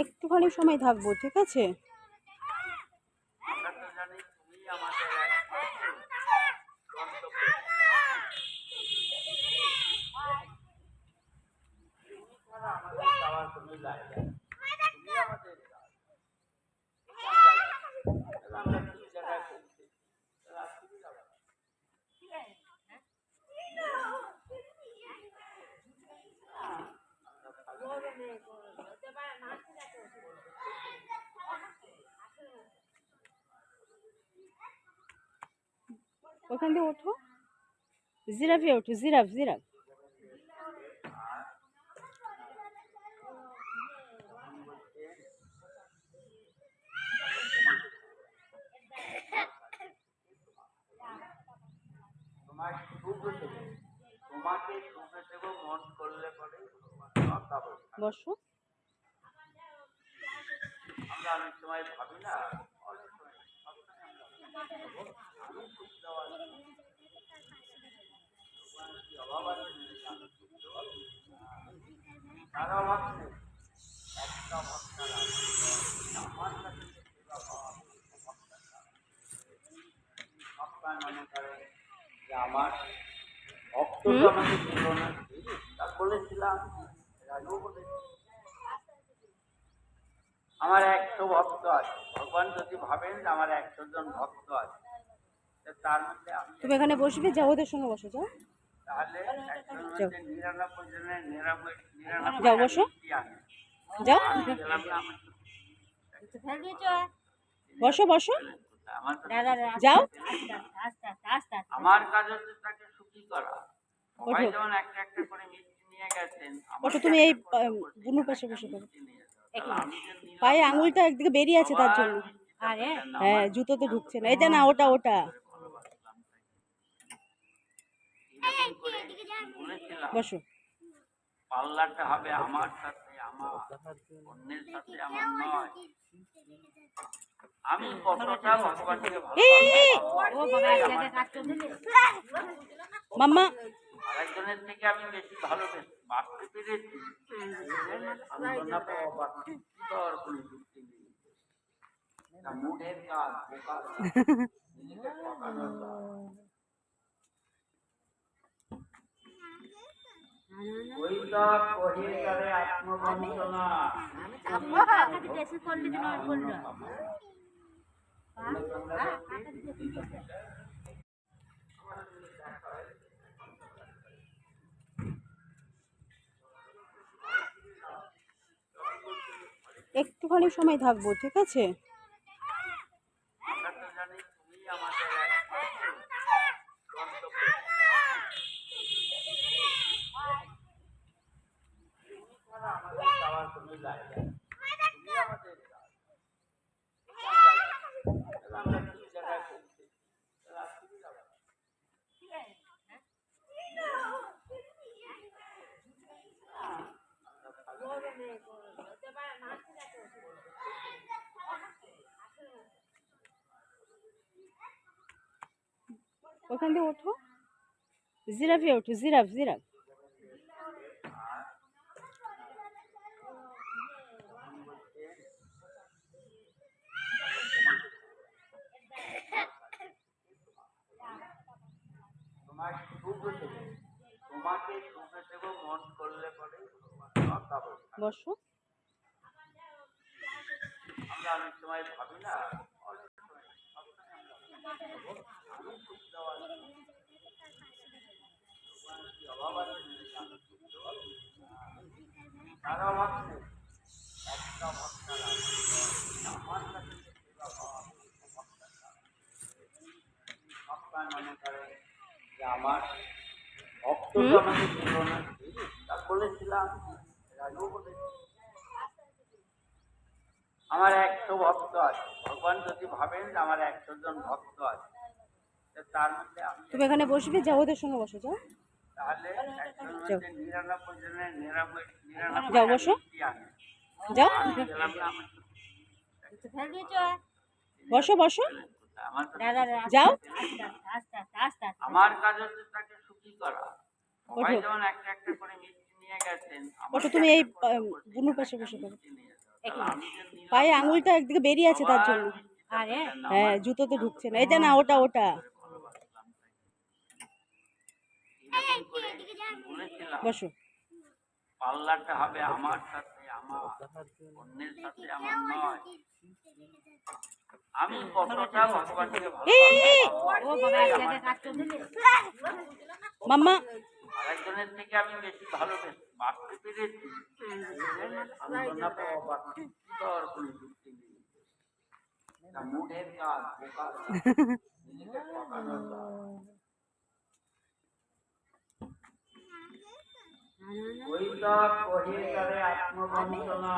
একটুখানি সময় থাকবো, ঠিক আছে? আমরা তো জানি তুমি আমাদের গন্তব্য। তুমি ছাড়া আমাদের যাওয়ার কোনো জায়গা নেই। তুমি আমাদের আমরা ঠিক জায়গায় পৌঁছে তাহলে আর তুমি যাবে না। ওখান দিয়ে ওঠো, জিরাফে ওঠো, জিরাফ জিরাফ। তোমাকে সুখে দেব মন করলে পরে বসো। আমরা অনেক সময় ভাবি না, অনেক সময় আমি সুখ দেওয়ার অভাব আছে, তার অভাব নেই। একটা ভক্তা আমার কাছে ভক্তা মনে করে যে আমার ভক্ত তো আমাকে ছিল না, তা বলেছিলাম রাজু বলেছি আমার 100 ভক্ত আছে। ভগবান যদি ভাবেন যে আমার 100 জন ভক্ত আছে, তার মধ্যে তুমি এখানে বসবে, যাও ওদের সঙ্গে বসো, যাও তাহলে 100 মধ্যে 99 জনের 99 যাও বসো, যাও বসো বসো, যাও। আমার কাজ হচ্ছে তাকে সুখী করা। সবাই ওঠো, যেমন একটা একটা করে মিষ্টি নিয়ে গেছেন, ওঠো, তুমি এই বুনুর পাশে বসে করো। আমাকে একটা একটা করে মিষ্টি নিয়ে যেতে হবে। আর আমি যদি নিরানব্বই জনের 99 জনের মিষ্টি নিয়ে যেতে পারি, তাহলে আমি যদি নিরানব্বই জনের 99 জনের মিষ্টি নিয়ে যেতে পারি, তাহলে আমি পায়ে আঙুলটা একদিকে বেরিয়ে আছে তার জন্য। হ্যাঁ, জুতোতে ঢুকছে না, এটা না, ওটা ওটা। বসো। পাল্লাটা হবে আমার সাথে, আমার অন্যের সাথে আমার নয়। আমি কতটা ভগবানকে মাম্মা, আরেকজনের থেকে আমি বেশি ভালোবেসে বাঁচতে পেরেছি, সান্ত্বনা পাওয়া বা তৃপ্তিকর কোনো যুক্তি নেই। এটা মুডের কাজ, বোকার কাজ, নিজেকে ঠকানোর কাজ। ওইটা কহিয়ে গেলে আত্মবঞ্চনা। একটুখানি সময় থাকবো, ঠিক আছে? আমরা তো জানি তুমি আমাদের গন্তব্য। তুমি ছাড়া আমাদের যাওয়ার কোনো জায়গা নেই। তুমি আমাদের আমরা ঠিক জায়গায় পৌঁছে তাহলে আর তুমি যাবে না। ওখান দিয়ে ওঠো, জিরাফে ওঠো, জিরাফ জিরাফ। তোমাকে সুখে দেব মন করলে পরে বসো। আমরা অনেক সময় ভাবি না, অনেক সময় আমি সুখ দেওয়ার অভাব আছে, তার অভাব নেই। একটা ভক্তা আমার কাছে ভক্তা মনে করে যে আমার ভক্ত তো আমাকে ছিল না, তা বলেছিলাম রাজু বলেছি আমার 100 ভক্ত আছে। ভগবান যদি ভাবেন যে আমার 100 জন ভক্ত আছে, তার মধ্যে তুমি এখানে বসবে, যাও ওদের সঙ্গে বসো, যাও তাহলে 100 মধ্যে 99 জনের 99 যাও বসো, যাও বসো বসো, যাও। আমার কাজ হচ্ছে তাকে সুখী করা। সবাই ওঠো, যেমন একটা একটা করে মিষ্টি নিয়ে গেছেন, ওঠো, তুমি এই বুনুর পাশে বসে করো। আমি যে নিলাম পায়ে আঙুলটা একদিকে বেরিয়ে আছে তার জন্য। হ্যাঁ, জুতোতে ঢুকছে না। এই যে না, ওটা ওটা। এরকম করে বলেছিলাম বসো। পাল্লাটা হবে আমার সাথে আমার, অন্যের সাথে আমার নয়। আমি কতটা ভগবানকে মাম্মা আরেকজনের থেকে আমি বেশি ভালোবেসে বাঁচতে পেরেছি, সান্ত্বনা পাওয়া বাকি আর কোনো যুক্তি নেই। এটা মুঠের কাজ, বোকার কাজ, নিজেকে ঠকানোর কাজ। ওইসব কহিয়ে তারে আত্মবঞ্চনা।